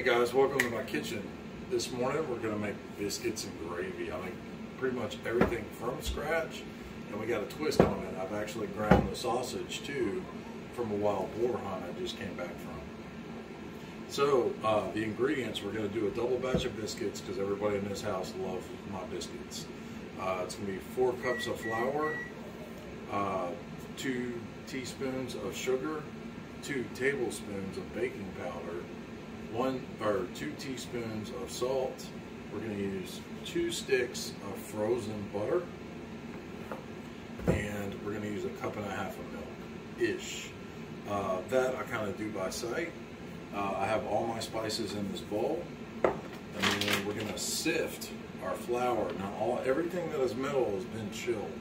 guys, welcome to my kitchen. This morning we're going to make biscuits and gravy. I make pretty much everything from scratch, and we got a twist on it. I've actually ground the sausage too from a wild boar hunt I just came back from. So the ingredients, we're going to do a double batch of biscuits because everybody in this house loves my biscuits. It's going to be 4 cups of flour, 2 teaspoons of sugar, 2 tablespoons of baking powder, 2 teaspoons of salt. We're going to use 2 sticks of frozen butter, and we're going to use 1.5 cups of milk-ish. That I kind of do by sight. I have all my spices in this bowl, and then we're going to sift our flour. Now everything that is metal has been chilled.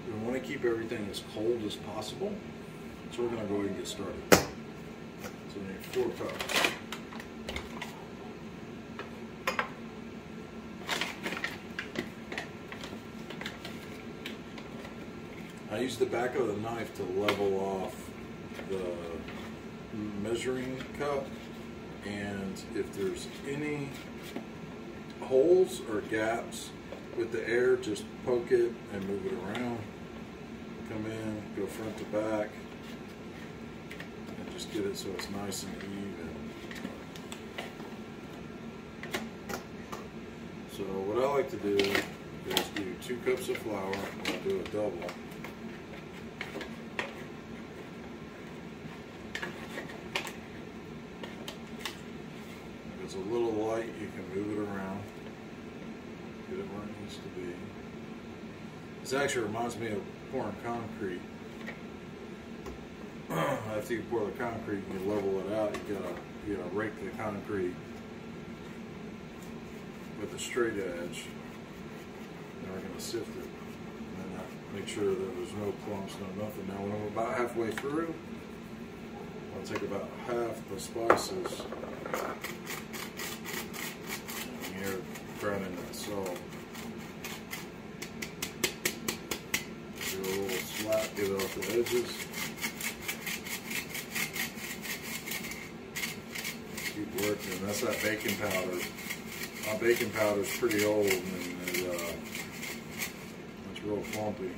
We want to keep everything as cold as possible, so we're going to go ahead and get started. So we need 4 cups. I use the back of the knife to level off the measuring cup, and if there's any holes or gaps with the air, just poke it and move it around. Come in, go front to back, and just get it so it's nice and even. So what I like to do is do 2 cups of flour, and I'll do a double. If it's a little light, you can move it around, get it where it needs to be. This actually reminds me of pouring concrete. After you pour the concrete and you level it out, you gotta rake the concrete with a straight edge. Then we're gonna sift it, and then make sure that there's no clumps, no nothing. Now when I'm about halfway through, I'll take about half the spices. And here, grinding that salt. Do a little slap, get it off the edges. Keep working. That's that baking powder. My baking powder is pretty old, and it's real clumpy.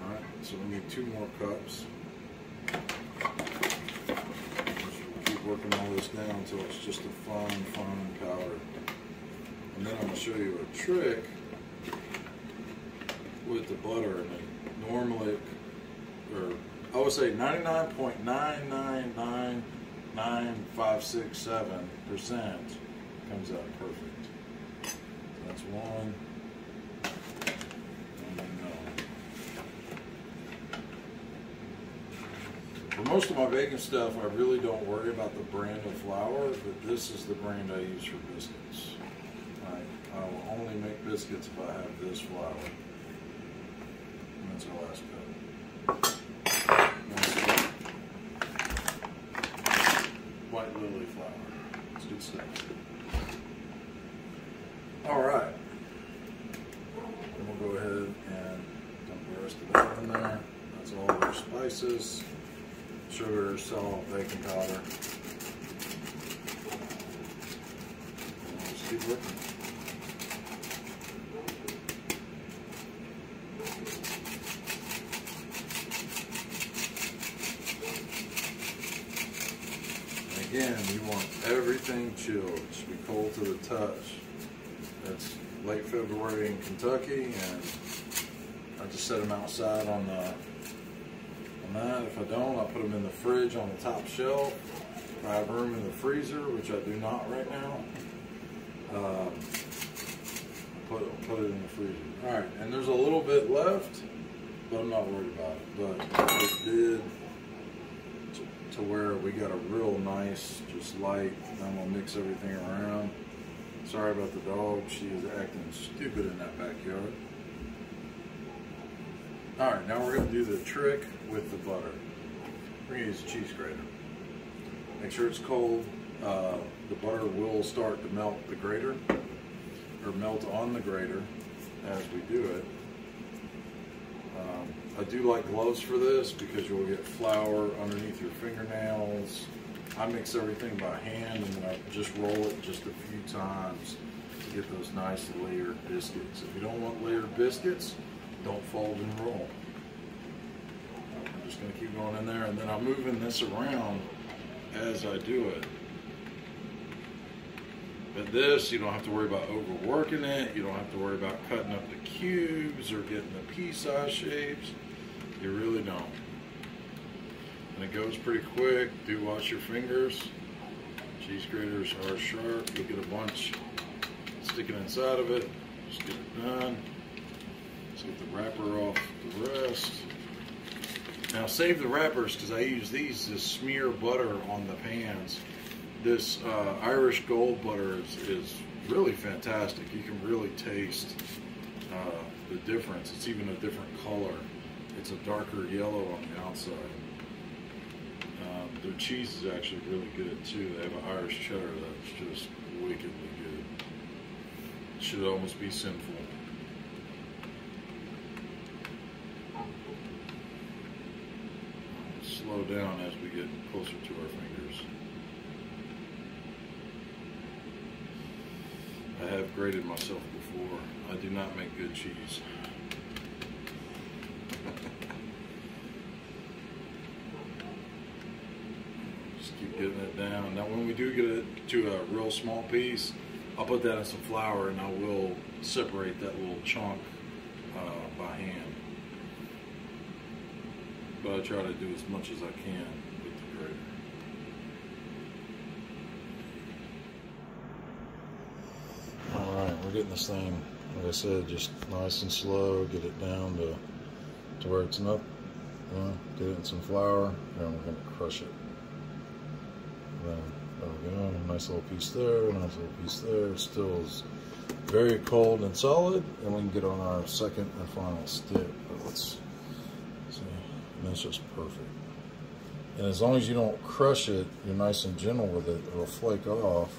Alright, so we need 2 more cups. Keep working all this down until it's just a fine powder. And then I'm going to show you a trick with the butter. And normally, or I would say 99.9999567% comes out perfect. So that's 1. For most of my baking stuff, I really don't worry about the brand of flour, but this is the brand I use for biscuits. I will only make biscuits if I have this flour. And that's our last cup. White lily flour. It's good stuff. Alright. Then we'll go ahead and dump the rest of that in there. That's all of our spices. Sugar, salt, baking powder. And we'll just keep working. Again, you want everything chilled. It should be cold to the touch. It's late February in Kentucky, and I just set them outside on that. If I don't, I put them in the fridge on the top shelf. If I have room in the freezer, which I do not right now, put it in the freezer. Alright, and there's a little bit left, but I'm not worried about it. But it did to where we got a real nice, just light. I'm going to mix everything around. Sorry about the dog. She is acting stupid in that backyard. Alright, now we're going to do the trick with the butter. We're going to use a cheese grater. Make sure it's cold. The butter will start to melt the grater, or melt on the grater as we do it. I do like gloves for this because you'll get flour underneath your fingernails. I mix everything by hand, and then I just roll it just a few times to get those nice layered biscuits. If you don't want layered biscuits, don't fold and roll. I'm just going to keep going in there, and then I'm moving this around as I do it. But this, you don't have to worry about overworking it. You don't have to worry about cutting up the cubes or getting the pea-size shapes. You really don't. And it goes pretty quick. Do watch your fingers. Cheese graters are sharp. You'll get a bunch sticking inside of it. Just get it done. Let's get the wrapper off the rest. Now save the wrappers because I use these to smear butter on the pans. This Irish Gold butter is really fantastic. You can really taste the difference. It's even a different color. It's a darker yellow on the outside. Their cheese is actually really good too. They have an Irish cheddar that's just wickedly good. It should almost be sinful. Slow down as we get closer to our fingers. I have grated myself before. I do not make good cheese. Just keep getting it down. Now when we do get it to a real small piece, I'll put that in some flour and I will separate that little chunk by hand. But I try to do as much as I can with the grater. Alright, we're getting this thing, like I said, just nice and slow, get it down to where it's not, get it in some flour, and we're going to crush it. Then, there we go, nice little piece there, nice little piece there. It still is very cold and solid, and we can get on our second and final stick. But let's see, and that's just perfect. And as long as you don't crush it, you're nice and gentle with it, it'll flake off.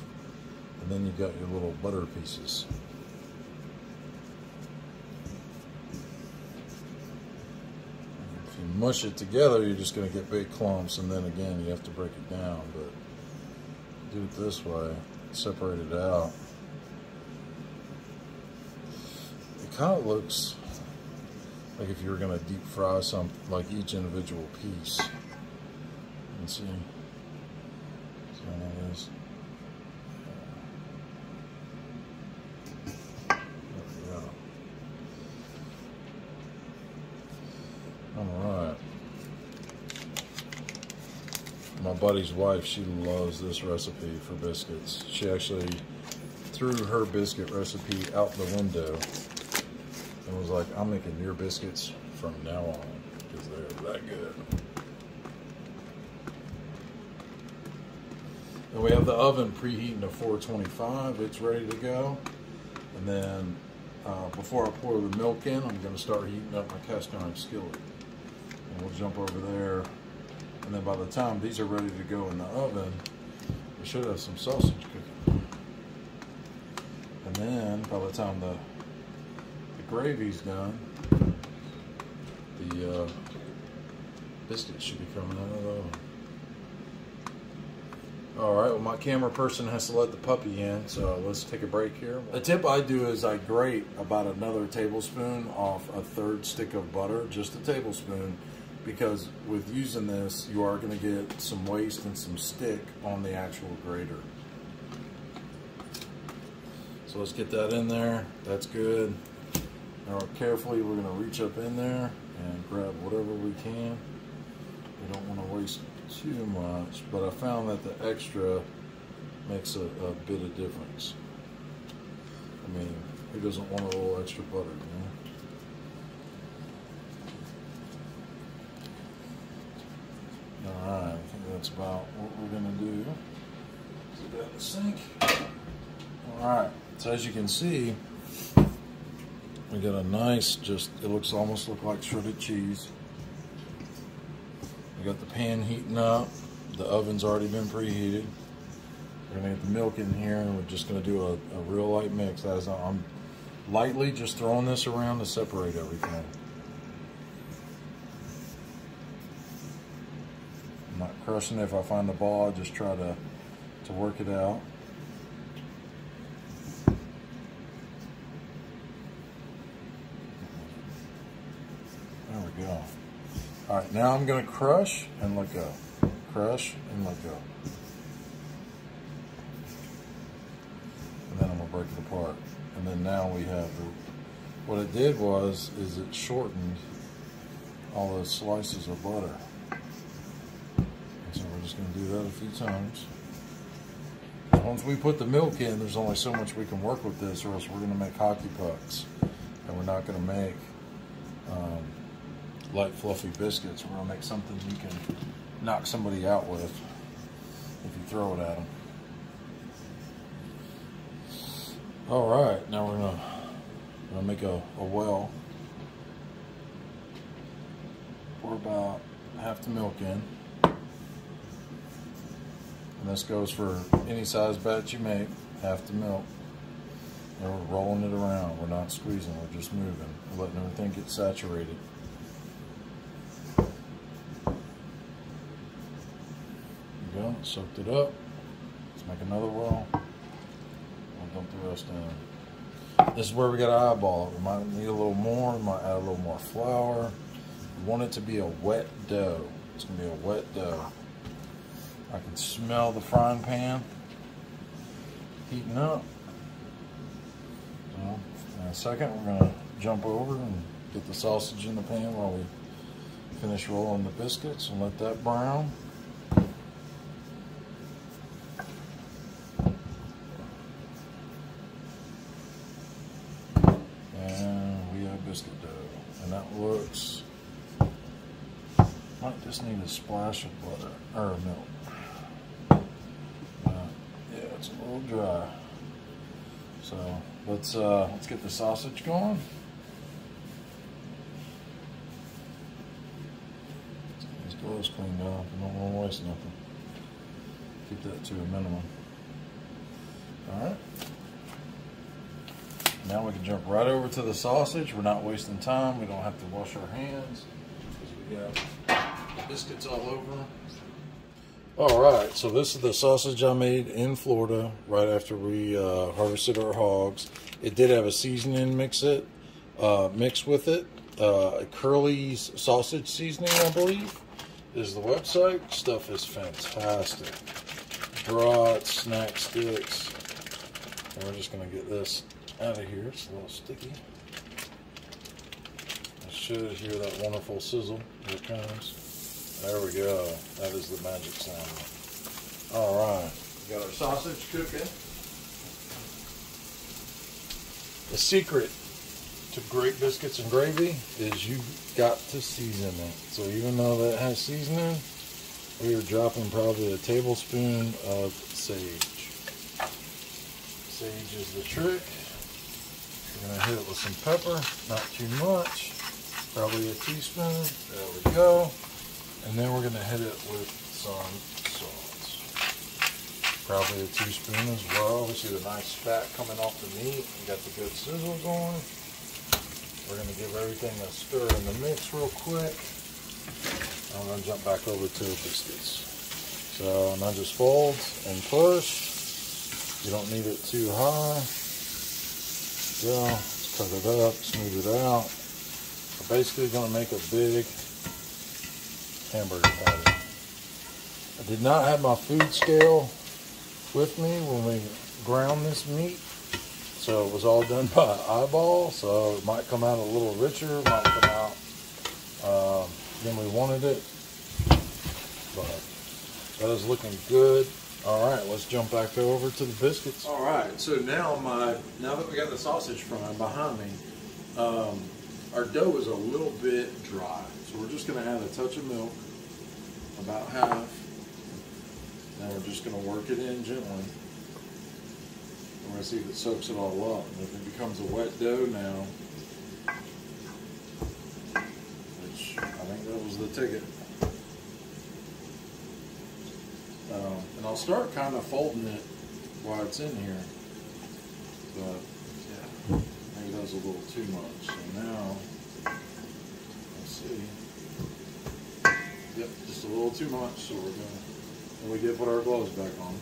And then you got your little butter pieces. If you mush it together, you're just going to get big clumps, and then again, you have to break it down. But do it this way, separate it out. It kind of looks like if you were going to deep fry some, like each individual piece. You can see how that is. Alright. My buddy's wife, she loves this recipe for biscuits. She actually threw her biscuit recipe out the window and was like, I'm making your biscuits from now on because they're that good. And we have the oven preheating to 425. It's ready to go. And then before I pour the milk in, I'm going to start heating up my cast iron skillet. And we'll jump over there. And then by the time these are ready to go in the oven, we should have some sausage cooking. And then by the time the gravy's done, the biscuits should be coming out of the oven. Alright, well my camera person has to let the puppy in, so let's take a break here. The tip I do is I grate about another tablespoon off a third stick of butter, just a tablespoon, because with using this, you are going to get some waste and some stick on the actual grater. So let's get that in there. That's good. Now carefully, we're going to reach up in there and grab whatever we can. We don't want to waste too much, but I found that the extra makes a bit of difference. I mean, who doesn't want a little extra butter, you know? Alright, I think that's about what we're going to do. Put that in the sink. Alright, so as you can see, we got a nice, it looks almost like shredded cheese. We got the pan heating up. The oven's already been preheated. We're going to get the milk in here, and we're just going to do a real light mix. As I'm lightly just throwing this around to separate everything. I'm not crushing it. If I find the ball, I just try to work it out. There we go. All right, now I'm going to crush and let go. Crush and let go. And then I'm going to break it apart. And then now we have what it did is it shortened all those slices of butter. And so we're just going to do that a few times. Once we put the milk in, there's only so much we can work with this, or else we're going to make hockey pucks. And we're not going to make light, fluffy biscuits. We're going to make something you can knock somebody out with if you throw it at them. All right, now we're going to make a well. Pour about half the milk in. And this goes for any size batch you make, half the milk. And we're rolling it around. We're not squeezing, we're just moving. We're letting everything get saturated. There you go, soaked it up. Let's make another well. We'll dump the rest in. This is where we got to eyeball it. We might need a little more, we might add a little more flour. We want it to be a wet dough. It's going to be a wet dough. I can smell the frying pan heating up. So in a second, we're going to jump over and get the sausage in the pan while we finish rolling the biscuits and let that brown. And we have biscuit dough. And that looks, might just need a splash of butter or milk. Yeah, it's a little dry. So let's get the sausage going. These gloves cleaned up. I don't want to waste nothing. Keep that to a minimum. All right. Now we can jump right over to the sausage. We're not wasting time. We don't have to wash our hands because we got the biscuits all over. All right, so this is the sausage I made in Florida right after we harvested our hogs. It did have a seasoning mixed with it. Curly's sausage seasoning, I believe, is the website. Stuff is fantastic. Brats, snack sticks. And we're just gonna get this out of here. It's a little sticky. I should hear that wonderful sizzle. Here it comes. There we go. That is the magic sound. All right. We got our sausage cooking. The secret to great biscuits and gravy is you've got to season it. So even though that has seasoning, we are dropping probably a tablespoon of sage. Sage is the trick. We're going to hit it with some pepper, not too much. Probably a teaspoon. There we go. And then we're going to hit it with some salt. Probably a teaspoon as well. We see the nice fat coming off the meat. We got the good sizzle going. We're going to give everything a stir in the mix real quick. I'm going to jump back over to the biscuits. So now just fold and push. You don't need it too high. Go. Let's cut it up, smooth it out. We're basically going to make a big hamburger patty. I did not have my food scale with me when we ground this meat, so it was all done by eyeball, so it might come out a little richer, might come out than we wanted it, but that is looking good. All right, let's jump back over to the biscuits. All right, so now that we got the sausage frying behind me, our dough is a little bit dry. So we're just going to add a touch of milk, about half. Now we're just going to work it in gently. We're going to see if it soaks it all up. And if it becomes a wet dough now, which I think that was the ticket. And I'll start kind of folding it while it's in here. But yeah, maybe that was a little too much. So now, let's see. Yep, just a little too much, so we're going to And we did put our gloves back on.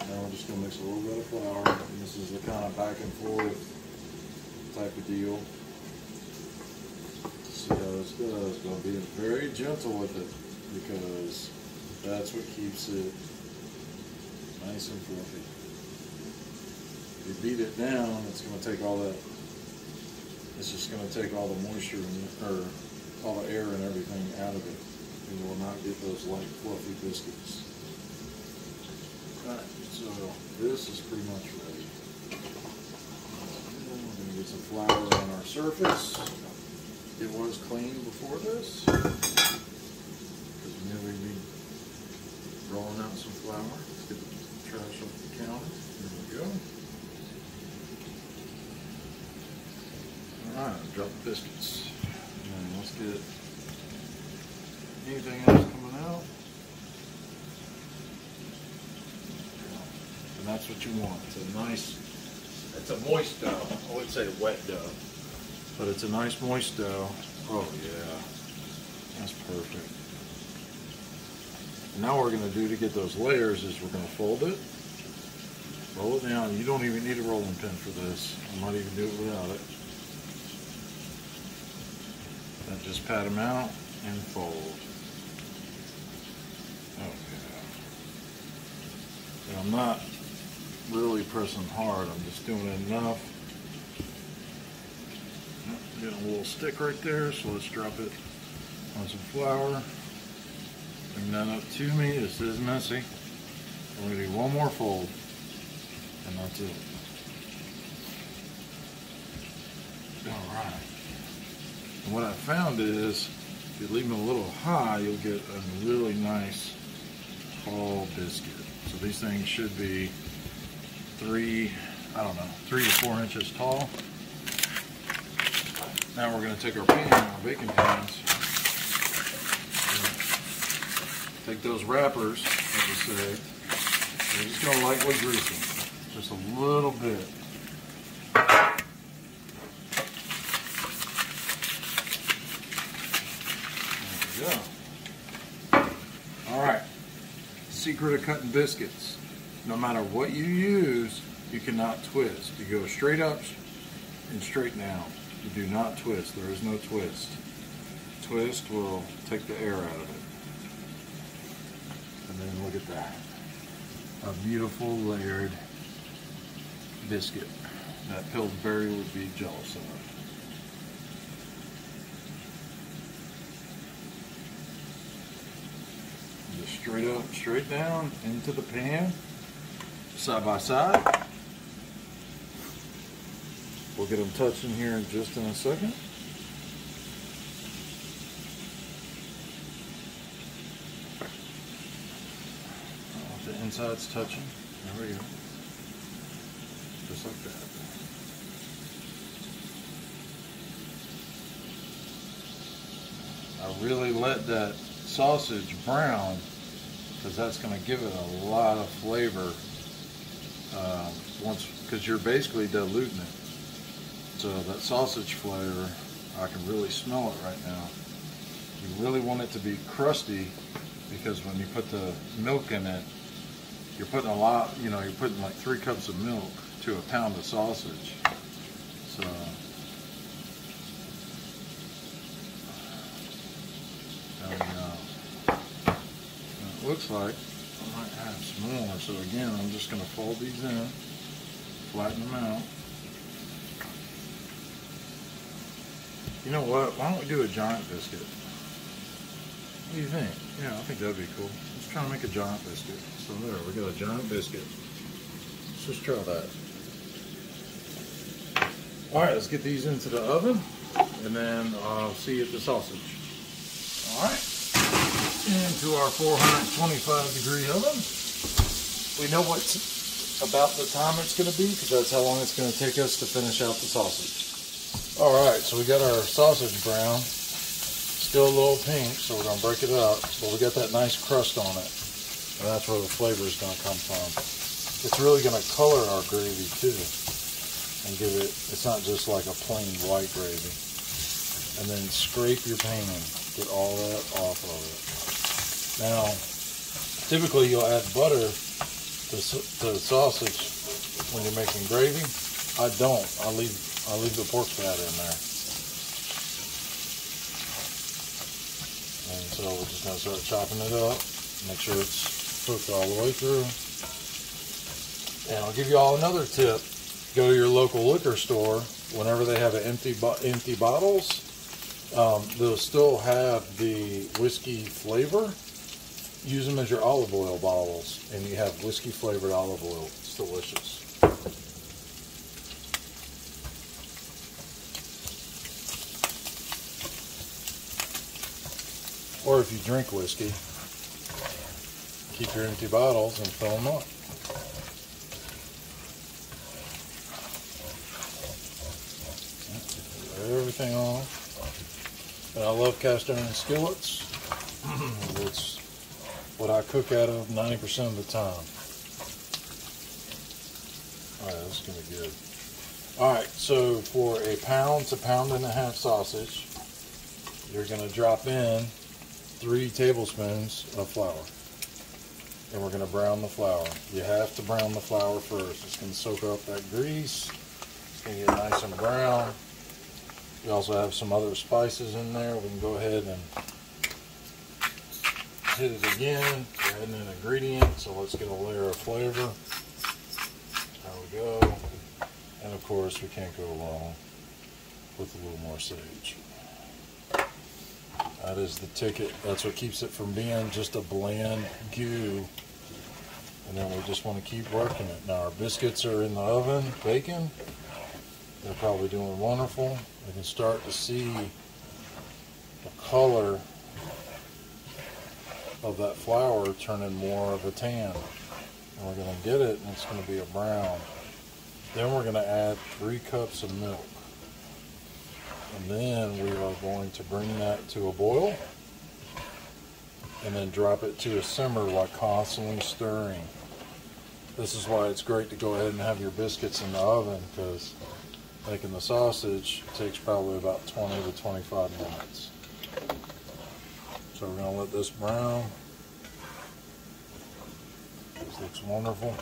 Now we're just going to mix a little bit of flour. And this is the kind of back and forth type of deal. See how this does. But be very gentle with it because that's what keeps it nice and fluffy. If you beat it down, it's going to take all that. It's just going to take all the moisture or all the air and everything out of it. And you will not get those light, fluffy biscuits. Alright, so this is pretty much ready. We're going to get some flour on our surface. It was clean before this, because we knew we'd be rolling out some flour. Let's get the trash off the counter. There we go. Alright, drop the biscuits. And let's get anything else coming out. And that's what you want. It's a nice, it's a moist dough. I wouldn't say wet dough, but it's a nice moist dough. Oh yeah, that's perfect. And now what we're going to do to get those layers is we're going to fold it, roll it down. You don't even need a rolling pin for this. I might even do it without it. And just pat them out and fold. Oh yeah. And I'm not really pressing hard, I'm just doing enough. Getting a little stick right there, so let's drop it on some flour. Bring that up to me. This is messy. We're going to do one more fold, and that's it. Alright. And what I found is, if you leave them a little high, you'll get a really nice tall biscuit. So these things should be 3 to 4 inches tall. Now we're going to take our baking pans, take those wrappers, as we say, we're just going to lightly grease them, just a little bit. There we go. Alright, secret of cutting biscuits. No matter what you use, you cannot twist. You go straight up and straight down. You do not twist. There is no twist. Twist will take the air out of it. And then look at that. A beautiful layered biscuit that Pillsbury would be jealous of. Just straight up, straight down, into the pan, side by side. We'll get them touching here in just in a second. The inside's touching. There we go. Just like that. I really let that sausage brown because that's going to give it a lot of flavor because you're basically diluting it. So that sausage flavor, I can really smell it right now. You really want it to be crusty because when you put the milk in it, you're putting a lot, you're putting like 3 cups of milk to a pound of sausage. So it looks like I might have some more. So again, I'm just going to fold these in, flatten them out. You know what? Why don't we do a giant biscuit? What do you think? Yeah, I think that'd be cool. Let's try to make a giant biscuit. So there, we got a giant biscuit. Let's just try that. Alright, let's get these into the oven, and then I'll see you at the sausage. Alright, into our 425 degree oven. We know what about the time it's going to be, because that's how long it's going to take us to finish out the sausage. Alright, so we got our sausage brown. Still a little pink, so we're going to break it up. But we got that nice crust on it. And that's where the flavor is going to come from. It's really going to color our gravy too. And give it, it's not just like a plain white gravy. and then scrape your pan. Get all that off of it. Now, typically you'll add butter to the sausage when you're making gravy. I don't. I leave the pork fat in there. And so we're just going to start chopping it up. Make sure it's cooked all the way through. And I'll give you all another tip. Go to your local liquor store. Whenever they have empty bottles, they'll still have the whiskey flavor. Use them as your olive oil bottles, and you have whiskey flavored olive oil. It's delicious. Or if you drink whiskey, keep your empty bottles and fill them up. Everything on. And I love cast iron skillets. It's what I cook out of 90% of the time. Alright, this is going to be good. Alright, so for a pound to pound and a half sausage, you're going to drop in 3 tablespoons of flour. And we're going to brown the flour. You have to brown the flour first. It's going to soak up that grease. It's going to get nice and brown. We also have some other spices in there. We can go ahead and hit it again. We're adding an ingredient, so let's get a layer of flavor. There we go. And of course, we can't go wrong with a little more sage. That is the ticket. That's what keeps it from being just a bland goo. And then we just want to keep working it. Now our biscuits are in the oven, baking. They're probably doing wonderful. We can start to see the color of that flour turning more of a tan. And we're going to get it, and it's going to be a brown. Then we're going to add 3 cups of milk. And then we are going to bring that to a boil. And then drop it to a simmer while constantly stirring. This is why it's great to go ahead and have your biscuits in the oven, because making the sausage takes probably about 20 to 25 minutes. So we're going to let this brown. This looks wonderful.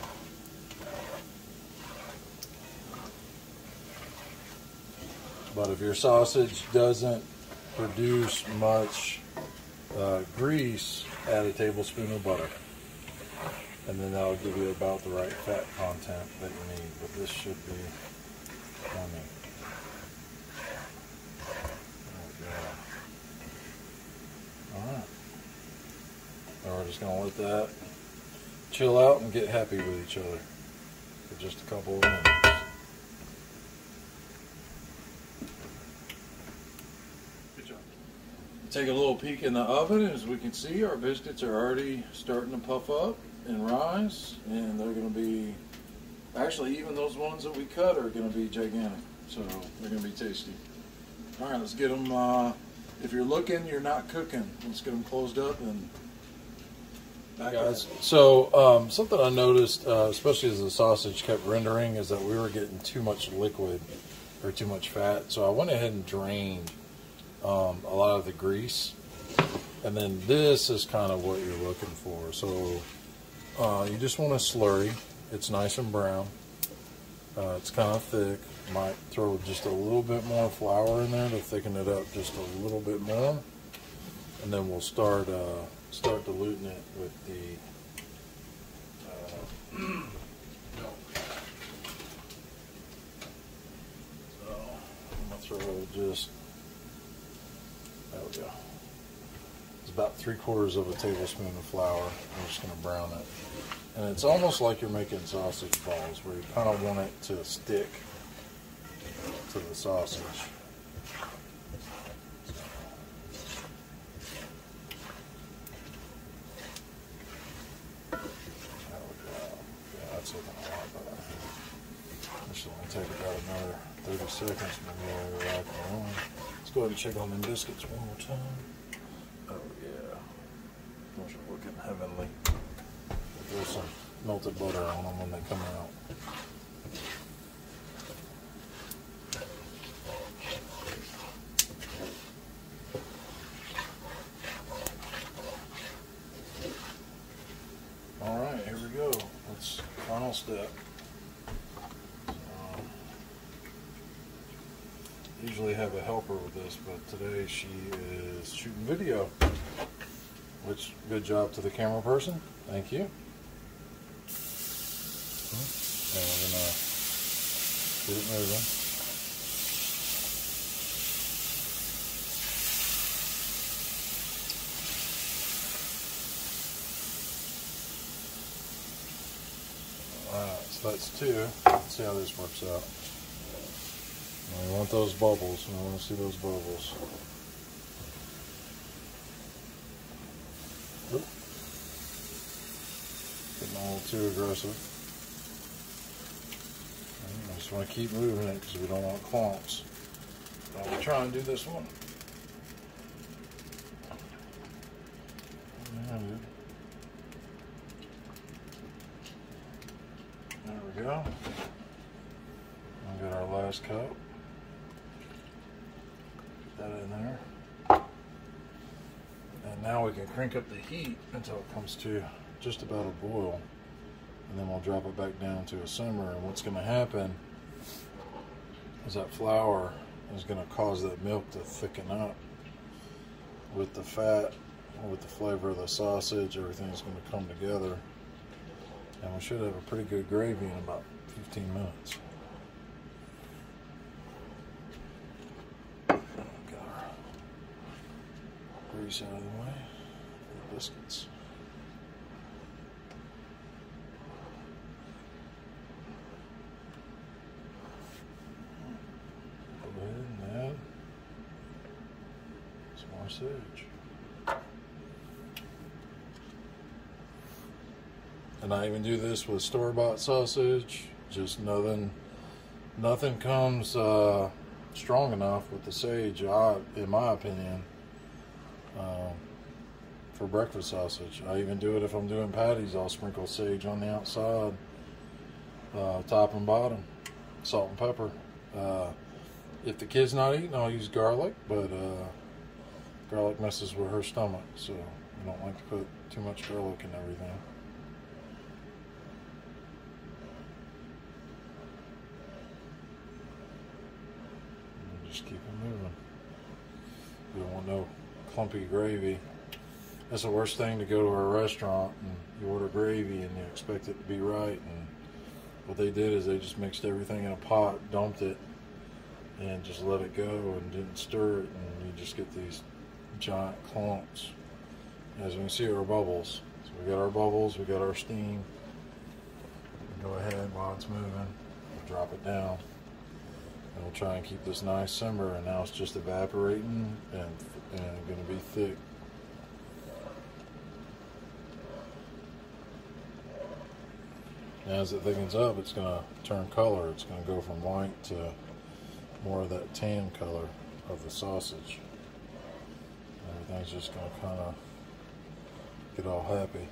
But if your sausage doesn't produce much grease, add a tablespoon of butter. And then that'll give you about the right fat content that you need. But this should be yummy. There we go. Alright. Now we're just going to let that chill out and get happy with each other for just a couple of minutes. Good job. Take a little peek in the oven. As we can see, our biscuits are already starting to puff up and rise, and they're going to be, actually even those ones that we cut are going to be gigantic, so they're going to be tasty. Alright, let's get them, if you're looking, you're not cooking. Let's get them closed up and back guys. So something I noticed, especially as the sausage kept rendering, is that we were getting too much liquid or too much fat, so I went ahead and drained a lot of the grease, and then this is kind of what you're looking for. So you just want a slurry. It's nice and brown. It's kind of thick. Might throw just a little bit more flour in there to thicken it up just a little bit more, and then we'll start diluting it with the milk. So I'm gonna throw just, there we go. It's about 3/4 of a tablespoon of flour. I'm just going to brown it. And it's almost like you're making sausage balls, where you kind of want it to stick to the sausage. There we go. Yeah, that's looking a lot better. This will only take about another 30 seconds before we wrap it on. Let's go ahead and check on them biscuits one more time. Oh yeah, those are looking heavenly. There's some melted butter on them when they come out. step. Usually have a helper with this, but today she is shooting video. Which, good job to the camera person. Thank you. And we're gonna get it moving. Alright, so that's 2. Let's see how this works out. We want those bubbles. We want to see those bubbles. Oop. Getting a little too aggressive. I just want to keep moving it because we don't want clumps. I'm going to try and do this one. There we go. We'll get our last coat. Put that in there. And now we can crank up the heat until it comes to just about a boil. And then we'll drop it back down to a simmer. And what's going to happen is that flour is going to cause that milk to thicken up with the fat, with the flavor of the sausage. Everything's going to come together. And we should have a pretty good gravy in about 15 minutes. Get our grease out of the way for the biscuits. Go ahead and add some more sage. And I even do this with store-bought sausage. Just nothing comes strong enough with the sage, in my opinion, for breakfast sausage. I even do it if I'm doing patties. I'll sprinkle sage on the outside, top and bottom, salt and pepper. If the kid's not eating, I'll use garlic, but garlic messes with her stomach, so I don't like to put too much garlic in everything. Just keep it moving. We don't want no clumpy gravy. That's the worst thing, to go to a restaurant and you order gravy and you expect it to be right. And what they did is they just mixed everything in a pot, dumped it, and just let it go and didn't stir it. And you just get these giant clumps. As you can see, our bubbles. So we got our bubbles, we got our steam. Go ahead while it's moving, we'll drop it down. And we'll try and keep this nice simmer, and now it's just evaporating and going to be thick. As it thickens up, it's going to turn color. It's going to go from white to more of that tan color of the sausage. Everything's just going to kind of get all happy.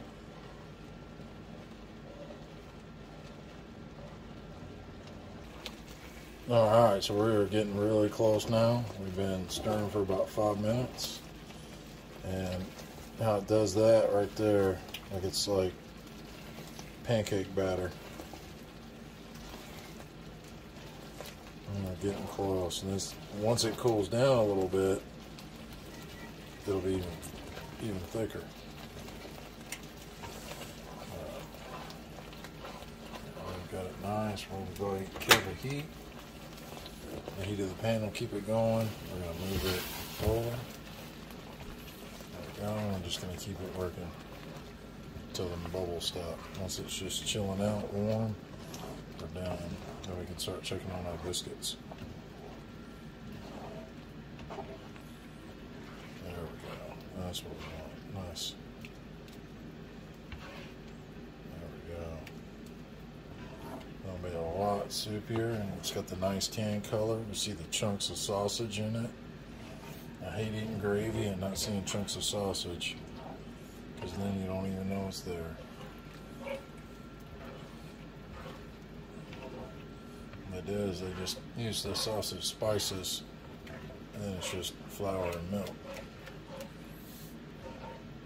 Alright, so we're getting really close now. We've been stirring for about 5 minutes. And how it does that right there, like it's like pancake batter. And we're getting close. And this, once it cools down a little bit, it'll be even thicker. We've got it nice. We're going to go ahead and kill the heat. The heat of the pan will keep it going. We're going to move it forward. There we go. I'm just going to keep it working until the bubbles stop. Once it's just chilling out, warm, we're down. Then we can start checking on our biscuits. There we go. That's what we want. Nice. It'll be a lot soupier, and it's got the nice tan color. You see the chunks of sausage in it. I hate eating gravy and not seeing chunks of sausage, because then you don't even know it's there. What they do is they just use the sausage spices, and then it's just flour and milk.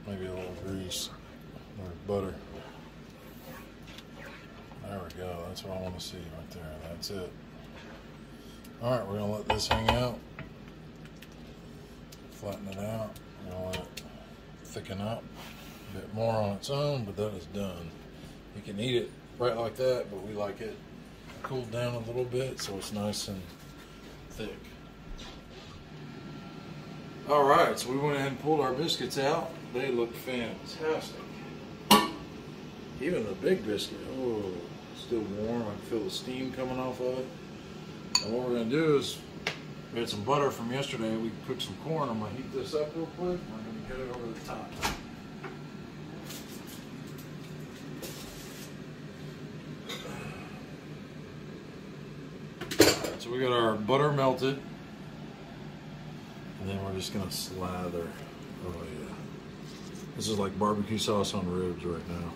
Maybe a little grease or butter. There we go. That's what I want to see right there. That's it. All right, we're going to let this hang out. Flatten it out. We're going to let it thicken up a bit more on its own, but that is done. You can eat it right like that, but we like it cooled down a little bit so it's nice and thick. All right, so we went ahead and pulled our biscuits out. They look fantastic. Even the big biscuit, oh, still warm. I can feel the steam coming off of it. And what we're gonna do is, we had some butter from yesterday. We cooked some corn. I'm gonna heat this up real quick. I'm gonna get it over the top. Alright, so we got our butter melted. And then we're just gonna slather. Oh yeah. This is like barbecue sauce on ribs right now.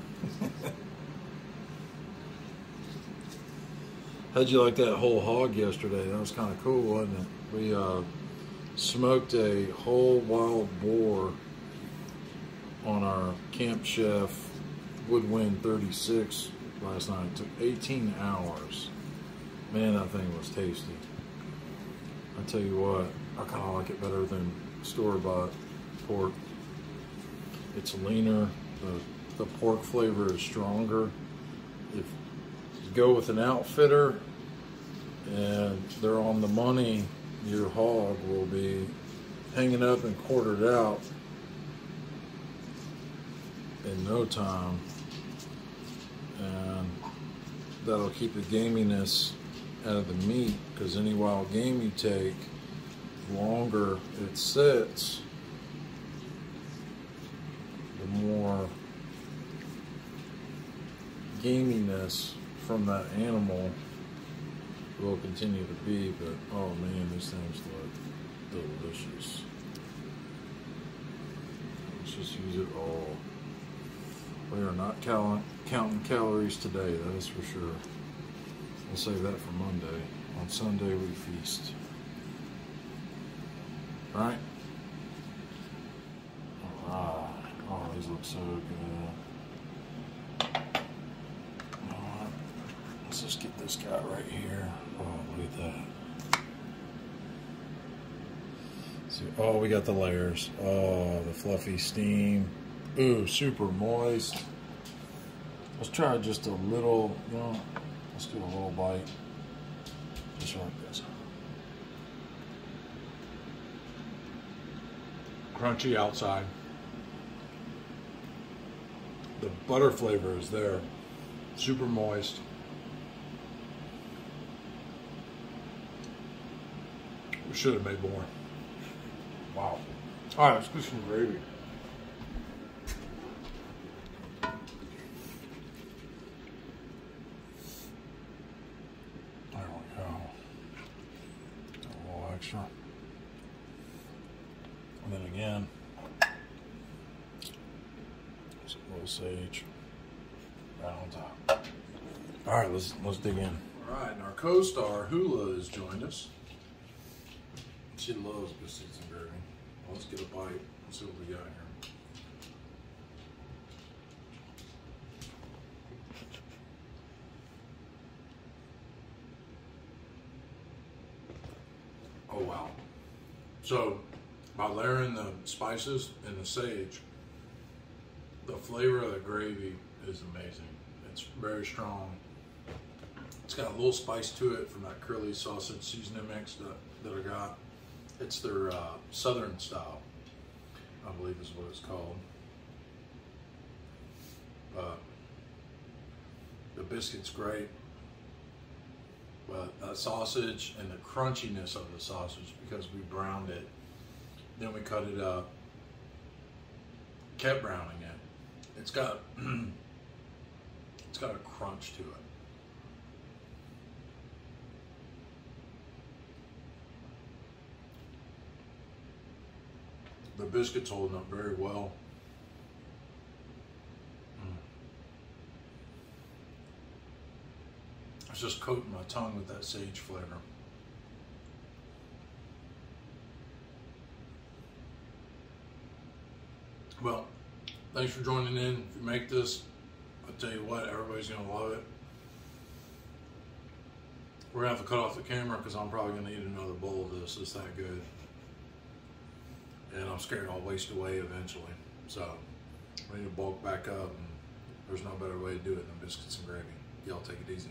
How'd you like that whole hog yesterday? That was kind of cool, wasn't it? We smoked a whole wild boar on our Camp Chef Woodwind 36 last night. It took 18 hours. Man, that thing was tasty. I tell you what, I kind of like it better than store-bought pork. It's leaner. The pork flavor is stronger. If you go with an outfitter and they're on the money, your hog will be hanging up and quartered out in no time, and that'll keep the gaminess out of the meat, because any wild game you take, the longer it sits, the more gaminess from that animal will continue to be. But oh man, these things look delicious. Let's just use it all. We are not counting calories today, that is for sure. We'll save that for Monday. On Sunday we feast. Alright? Alright. Oh, these look so good. Alright. Let's just get this guy right here. Oh, look at that. See, oh, we got the layers. Oh, the fluffy steam. Ooh, super moist. Let's try just a little, let's do a little bite. Just like this. Crunchy outside. The butter flavor is there. Super moist. We should have made more. Wow. All right, let's do some gravy. There we go. A little extra. And then again, just a little sage right on top. All right, let's dig in. All right, and our co-star Hula has joined us. She loves biscuits and gravy. Well, let's get a bite and see what we got here. Oh wow. So by layering the spices and the sage, the flavor of the gravy is amazing. It's very strong. It's got a little spice to it from that curly sausage seasoning mix that I got. It's their southern style, I believe is what it's called. The biscuit's great, but that sausage and the crunchiness of the sausage, because we browned it, then we cut it up, kept browning it. It's got it's got a crunch to it. The biscuit's holding up very well. It's just coating my tongue with that sage flavor. Well, thanks for joining in. If you make this, I'll tell you what, everybody's gonna love it. We're gonna have to cut off the camera because I'm probably gonna eat another bowl of this. It's that good. And I'm scared I'll waste away eventually. So we need to bulk back up, and there's no better way to do it than biscuits and gravy. Y'all take it easy.